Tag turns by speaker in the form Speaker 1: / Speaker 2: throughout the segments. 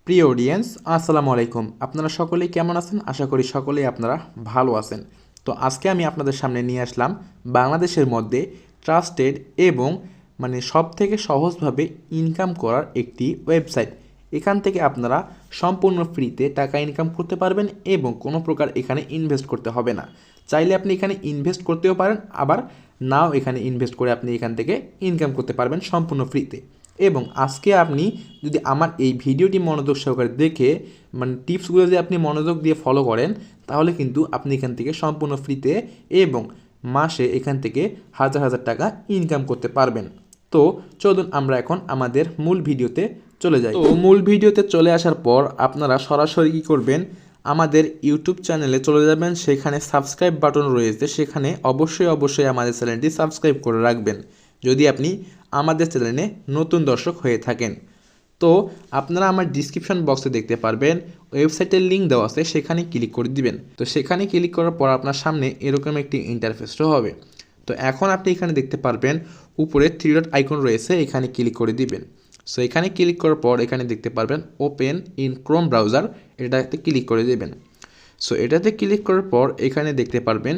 Speaker 1: প্রিয় অডিয়েন্স আসসালামু আলাইকুম। আপনারা সকলেই কেমন আছেন? আশা করি সকলেই আপনারা ভালো আছেন। তো আজকে আমি আপনাদের সামনে নিয়ে আসলাম বাংলাদেশের মধ্যে ট্রাস্টেড এবং সবথেকে সহজভাবে ইনকাম করার একটি ওয়েবসাইট। এখান থেকে আপনারা সম্পূর্ণ ফ্রিতে টাকা ইনকাম করতে পারবেন এবং কোনো প্রকার এখানে ইনভেস্ট করতে হবে না। চাইলে আপনি এখানে ইনভেস্ট করতেও পারেন, আবার নাও এখানে ইনভেস্ট করে আপনি এখান থেকে ইনকাম করতে পারবেন সম্পূর্ণ ফ্রিতে। এবং আজকে আপনি যদি আমার এই ভিডিওটি মনোযোগ সহকারে দেখে টিপসগুলো যদি আপনি মনোযোগ দিয়ে ফলো করেন, তাহলে কিন্তু আপনি এখান থেকে সম্পূর্ণ ফ্রিতে এবং মাসে এখান থেকে হাজার হাজার টাকা ইনকাম করতে পারবেন। তো চলুন আমরা এখন আমাদের মূল ভিডিওতে চলে যাই। তো মূল ভিডিওতে চলে আসার পর আপনারা সরাসরি কী করবেন, আমাদের ইউটিউব চ্যানেলে চলে যাবেন। সেখানে সাবস্ক্রাইব বাটন রয়েছে, সেখানে অবশ্যই আমাদের চ্যানেলটি সাবস্ক্রাইব করে রাখবেন যদি আপনি আমাদের চ্যানেলে নতুন দর্শক হয়ে থাকেন। তো আপনারা আমার ডিসক্রিপশন বক্সে দেখতে পারবেন ওয়েবসাইটের লিঙ্ক দেওয়া আছে, সেখানে ক্লিক করে দিবেন। তো সেখানে ক্লিক করার পর আপনার সামনে এরকম একটি ইন্টারফেস হবে। তো এখন আপনি এখানে দেখতে পারবেন উপরে 3 ডট আইকন রয়েছে, এখানে ক্লিক করে দিবেন। সো এখানে ক্লিক করার পর এখানে দেখতে পারবেন ওপেন ইন ক্রোম ব্রাউজার, এটাতে ক্লিক করে দেবেন। সো এটাতে ক্লিক করার পর এখানে দেখতে পারবেন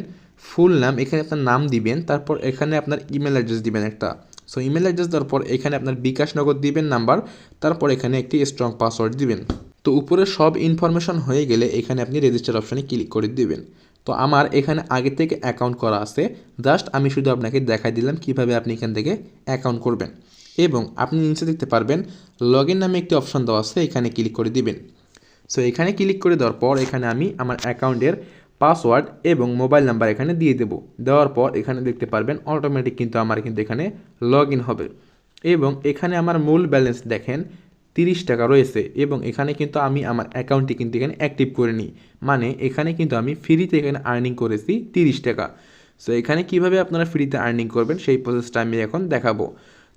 Speaker 1: ফুল নাম, এখানে আপনার নাম দিবেন, তারপর এখানে আপনার ইমেল অ্যাড্রেস দিবেন একটা। সো ইমেল অ্যাড্রেস দেওয়ার পর এখানে আপনার বিকাশ নগদ দিবেন নাম্বার, তারপর এখানে একটি স্ট্রং পাসওয়ার্ড দিবেন। তো উপরে সব ইনফরমেশন হয়ে গেলে এখানে আপনি রেজিস্টার অপশানে ক্লিক করে দিবেন। তো আমার এখানে আগে থেকে অ্যাকাউন্ট করা আছে, জাস্ট আমি শুধু আপনাকে দেখাই দিলাম কিভাবে আপনি এখান থেকে অ্যাকাউন্ট করবেন। এবং আপনি নিচে দেখতে পারবেন লগ ইন নামে একটি অপশান দেওয়া আছে, এখানে ক্লিক করে দিবেন। সো এখানে ক্লিক করে দেওয়ার পর এখানে আমি আমার অ্যাকাউন্টের পাসওয়ার্ড এবং মোবাইল নাম্বার এখানে দিয়ে দেবো। দেওয়ার পর এখানে দেখতে পারবেন অটোমেটিক কিন্তু আমার কিন্তু এখানে লগ ইন হবে। এবং এখানে আমার মূল ব্যালেন্স দেখেন 30 টাকা রয়েছে। এবং এখানে কিন্তু আমি আমার অ্যাকাউন্টটি কিন্তু এখানে অ্যাক্টিভ করে নিই, এখানে কিন্তু আমি ফ্রিতে এখানে আর্নিং করেছি 30 টাকা। সো এখানে কিভাবে আপনারা ফ্রিতে আর্নিং করবেন সেই প্রসেসটা আমি এখন দেখাবো।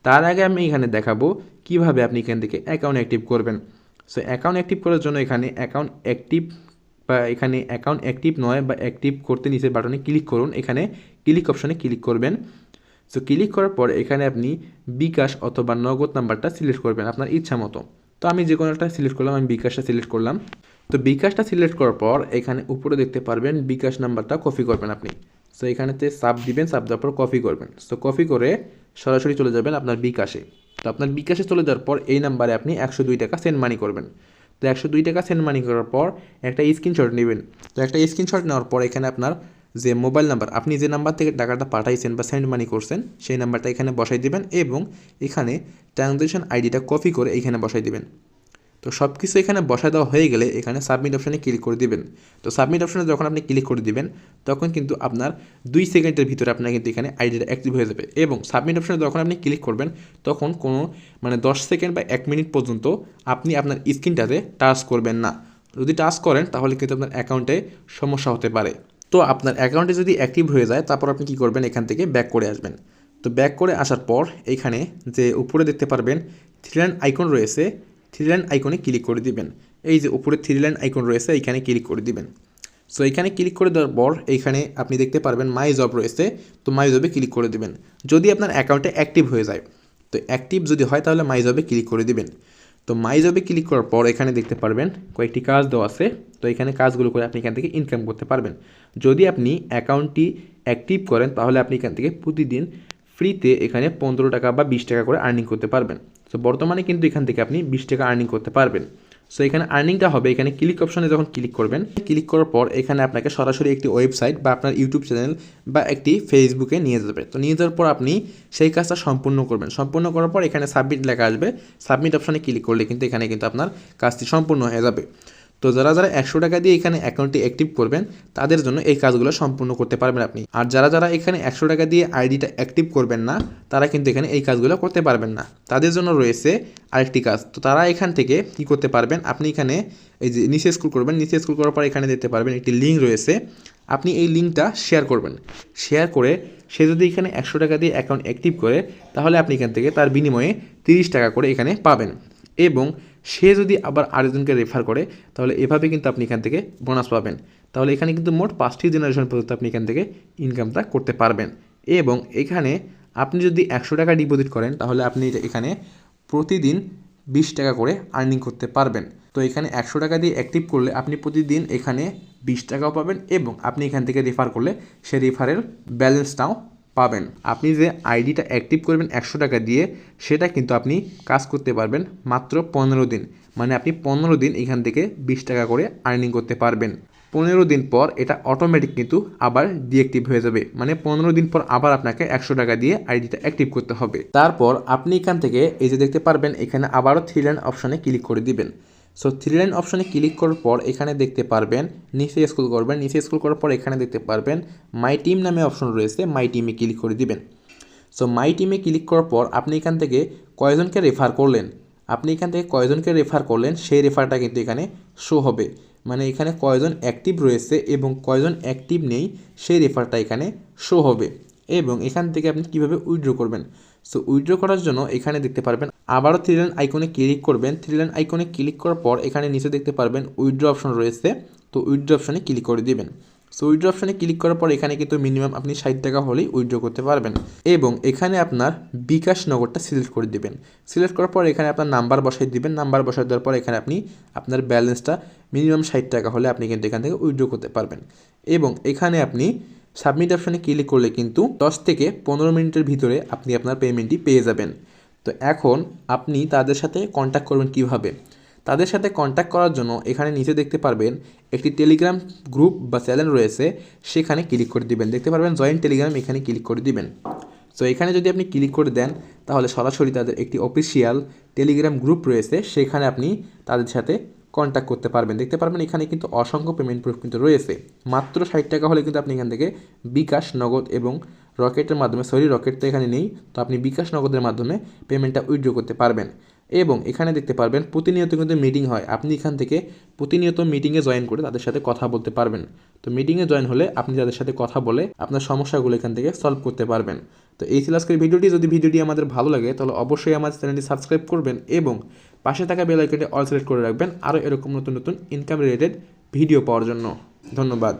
Speaker 1: তার আগে আমি এখানে দেখাবো কিভাবে আপনি এখান থেকে অ্যাকাউন্ট অ্যাক্টিভ করবেন। সো অ্যাকাউন্ট অ্যাক্টিভ করার জন্য এখানে অ্যাকাউন্ট অ্যাক্টিভ বা এখানে অ্যাকাউন্ট অ্যাক্টিভ নয় বা অ্যাক্টিভ করতে নিচের বাটনে ক্লিক করুন, এখানে ক্লিক অপশনে ক্লিক করবেন। সো ক্লিক করার পর এখানে আপনি বিকাশ অথবা নগদ নাম্বারটা সিলেক্ট করবেন আপনার ইচ্ছা মতো। তো আমি যে কোনো একটা সিলেক্ট করলাম, আমি বিকাশটা সিলেক্ট করলাম। তো বিকাশটা সিলেক্ট করার পর এখানে উপরে দেখতে পারবেন বিকাশ নাম্বারটা কপি করবেন আপনি। সো এখানেতে সাব দিবেন, সাব দেওয়ার পর কপি করবেন। সো কপি করে সরাসরি চলে যাবেন আপনার বিকাশে। তো আপনার বিকাশে চলে যাওয়ার পর এই নাম্বারে আপনি 102 টাকা সেন্ড মানি করবেন। তো 102 টাকা সেন্ড মানি করার পর একটা স্ক্রিনশট নেবেন। তো একটা স্ক্রিনশট নেওয়ার পর এখানে আপনার যে মোবাইল নাম্বার, আপনি যে নাম্বার থেকে টাকাটা পাঠাইছেন বা সেন্ড মানি করছেন সেই নাম্বারটা এখানে বসাই দিবেন এবং এখানে ট্রানজ্যাকশন আইডিটা কপি করে এখানে বসাই দিবেন। তো সব কিছু এখানে বসায় দেওয়া হয়ে গেলে এখানে সাবমিট অপশানে ক্লিক করে দিবেন। তো সাবমিট অপশানে যখন আপনি ক্লিক করে দিবেন তখন কিন্তু আপনার 2 সেকেন্ডের ভিতরে আপনার কিন্তু এখানে আইডিটা অ্যাক্টিভ হয়ে যাবে। এবং সাবমিট অপশানে যখন আপনি ক্লিক করবেন তখন কোনো 10 সেকেন্ড বা 1 মিনিট পর্যন্ত আপনি আপনার স্ক্রিনটাতে টাচ করবেন না। যদি টাচ করেন তাহলে কিন্তু আপনার অ্যাকাউন্টে সমস্যা হতে পারে। তো আপনার অ্যাকাউন্টে যদি অ্যাক্টিভ হয়ে যায় তারপর আপনি কী করবেন, এখান থেকে ব্যাক করে আসবেন। তো ব্যাক করে আসার পর এখানে যে উপরে দেখতে পারবেন 3 লাইন আইকন রয়েছে, 3 লাইন আইকনে ক্লিক করে দিবেন। এই যে উপরে 3 লাইন আইকন রয়েছে এইখানে ক্লিক করে দিবেন। সো এখানে ক্লিক করে দেওয়ার পর এইখানে আপনি দেখতে পারবেন মাই জব রয়েছে, তো মাই জবে ক্লিক করে দিবেন যদি আপনার অ্যাকাউন্টে অ্যাক্টিভ হয়ে যায়। তো অ্যাক্টিভ যদি হয় তাহলে মাই জবে ক্লিক করে দিবেন। তো মাই জবে ক্লিক করার পর এখানে দেখতে পারবেন কয়েকটি কাজ দেওয়া আছে। তো এখানে কাজগুলো করে আপনি এখান থেকে ইনকাম করতে পারবেন। যদি আপনি অ্যাকাউন্টটি অ্যাক্টিভ করেন তাহলে আপনি এখান থেকে প্রতিদিন ফ্রিতে এখানে 15 টাকা বা 20 টাকা করে আর্নিং করতে পারবেন। সো বর্তমানে কিন্তু এখান থেকে আপনি 20 টাকা আর্নিং করতে পারবেন। সো এখানে আর্নিংটা হবে, এখানে ক্লিক অপশনে যখন ক্লিক করবেন, ক্লিক করার পর এখানে আপনাকে সরাসরি একটি ওয়েবসাইট বা আপনার ইউটিউব চ্যানেল বা একটি ফেসবুকে নিয়ে যাবে। তো নিয়ে যাওয়ার পর আপনি সেই কাজটা সম্পূর্ণ করবেন। সম্পূর্ণ করার পর এখানে সাবমিট লেখা আসবে, সাবমিট অপশনে ক্লিক করলে কিন্তু এখানে কিন্তু আপনার কাজটি সম্পূর্ণ হয়ে যাবে। তো যারা 100 টাকা দিয়ে এখানে অ্যাকাউন্টটি অ্যাক্টিভ করবেন তাদের জন্য এই কাজগুলো সম্পূর্ণ করতে পারবেন আপনি। আর যারা এখানে 100 টাকা দিয়ে আইডিটা অ্যাক্টিভ করবেন না তারা কিন্তু এখানে এই কাজগুলো করতে পারবেন না, তাদের জন্য রয়েছে আরেকটি কাজ। তো তারা এখান থেকে কি করতে পারবেন, আপনি এখানে এই যে নিচে স্ক্রল করবেন, নিচে স্ক্রল করার পর এখানে দেখতে পারবেন একটি লিঙ্ক রয়েছে, আপনি এই লিঙ্কটা শেয়ার করবেন। শেয়ার করে সে যদি এখানে 100 টাকা দিয়ে অ্যাকাউন্ট অ্যাক্টিভ করে তাহলে আপনি এখান থেকে তার বিনিময়ে 30 টাকা করে এখানে পাবেন। এবং সে যদি আবার আরেকজনকে রেফার করে তাহলে এভাবে কিন্তু আপনি এখান থেকে বোনাস পাবেন। তাহলে এখানে কিন্তু মোট 5টি জেনারেশন পর্যন্ত আপনি এখান থেকে ইনকামটা করতে পারবেন। এবং এখানে আপনি যদি 100 টাকা ডিপোজিট করেন তাহলে আপনি এখানে প্রতিদিন 20 টাকা করে আর্নিং করতে পারবেন। তো এখানে 100 টাকা দিয়ে অ্যাক্টিভ করলে আপনি প্রতিদিন এখানে 20 টাকাও পাবেন এবং আপনি এখান থেকে রেফার করলে সে রেফারের ব্যালেন্সটাও পাবেন। আপনি যে আইডিটা অ্যাক্টিভ করবেন 100 টাকা দিয়ে, সেটা কিন্তু আপনি কাজ করতে পারবেন মাত্র 15 দিন। মানে আপনি 15 দিন এখান থেকে 20 টাকা করে আর্নিং করতে পারবেন। 15 দিন পর এটা অটোমেটিক কিন্তু আবার ডিঅ্যাক্টিভ হয়ে যাবে। মানে 15 দিন পর আবার আপনাকে 100 টাকা দিয়ে আইডিটা অ্যাক্টিভ করতে হবে। তারপর আপনি এখান থেকে এই যে দেখতে পারবেন এখানে আবারও 3 লাইন অপশনে ক্লিক করে দিবেন। সো 3 লাইন অপশনে ক্লিক করার পর এখানে দেখতে পারবেন, নিচে স্ক্রল করবেন, নিচে স্ক্রল করার পর এখানে দেখতে পারবেন মাই টিম নামে অপশন রয়েছে, মাই টিমে ক্লিক করে দিবেন। সো মাই টিমে ক্লিক করার পর আপনি এখান থেকে কয়জনকে রেফার করলেন, সেই রেফারটা কিন্তু এখানে শো হবে। মানে এখানে কয়জন অ্যাক্টিভ রয়েছে এবং কয়জন অ্যাক্টিভ নেই সেই রেফারটা এখানে শো হবে। এবং এখান থেকে আপনি কীভাবে উইথড্র করবেন, সো উইথড্র করার জন্য এখানে দেখতে পারবেন আবারও 3 লাইন আইকনে ক্লিক করবেন। 3 লাইন আইকনে ক্লিক করার পর এখানে নিচে দেখতে পারবেন উইথড্র অপশন রয়েছে, তো উইথড্র অপশনে ক্লিক করে দিবেন। সো উইথড্র অপশনে ক্লিক করার পর এখানে কিন্তু মিনিমাম আপনি 60 টাকা হলেই উইথড্র করতে পারবেন। এবং এখানে আপনার বিকাশ নগদটা সিলেক্ট করে দিবেন। সিলেক্ট করার পর এখানে আপনার নাম্বার বসাই দিবেন। নাম্বার বসাই দেওয়ার পর এখানে আপনি আপনার ব্যালেন্সটা মিনিমাম 60 টাকা হলে আপনি কিন্তু এখান থেকে উইথড্র করতে পারবেন। এবং এখানে আপনি সাবমিট অপশনে ক্লিক করলে কিন্তু 10 থেকে 15 মিনিটের ভিতরে আপনি আপনার পেমেন্টটি পেয়ে যাবেন। তো এখন আপনি তাদের সাথে কন্ট্যাক্ট করবেন কিভাবে? তাদের সাথে কন্ট্যাক্ট করার জন্য এখানে নিচে দেখতে পারবেন একটি টেলিগ্রাম গ্রুপ বা চ্যানেল রয়েছে, সেখানে ক্লিক করে দিবেন। দেখতে পারবেন জয়েন টেলিগ্রাম, এখানে ক্লিক করে দিবেন। সো এখানে যদি আপনি ক্লিক করে দেন তাহলে সরাসরি তাদের একটি অফিসিয়াল টেলিগ্রাম গ্রুপ রয়েছে, সেখানে আপনি তাদের সাথে কন্ট্যাক্ট করতে পারবেন। দেখতে পারবেন এখানে কিন্তু অসংখ্য পেমেন্ট প্রুফ কিন্তু রয়েছে। মাত্র 60 টাকা হলে কিন্তু আপনি এখান থেকে বিকাশ, নগদ এবং রকেটের মাধ্যমে, রকেট তো এখানে নেই, তো আপনি বিকাশ নগদের মাধ্যমে পেমেন্টটা উইথড্র করতে পারবেন। এবং এখানে দেখতে পারবেন প্রতিনিয়ত কিন্তু মিটিং হয়, আপনি এখান থেকে প্রতিনিয়ত মিটিংয়ে জয়েন করে তাদের সাথে কথা বলতে পারবেন। তো মিটিংয়ে জয়েন হলে আপনি তাদের সাথে কথা বলে আপনার সমস্যাগুলো এখান থেকে সলভ করতে পারবেন। তো এই ছিল আজকের ভিডিওটি। যদি ভিডিওটি আমাদের ভালো লাগে তাহলে অবশ্যই আমাদের চ্যানেলটি সাবস্ক্রাইব করবেন এবং পাশে থাকা বেল আইকনটি অল সিলেক্ট করে রাখবেন আরও এরকম নতুন নতুন ইনকাম রিলেটেড ভিডিও পাওয়ার জন্য। ধন্যবাদ।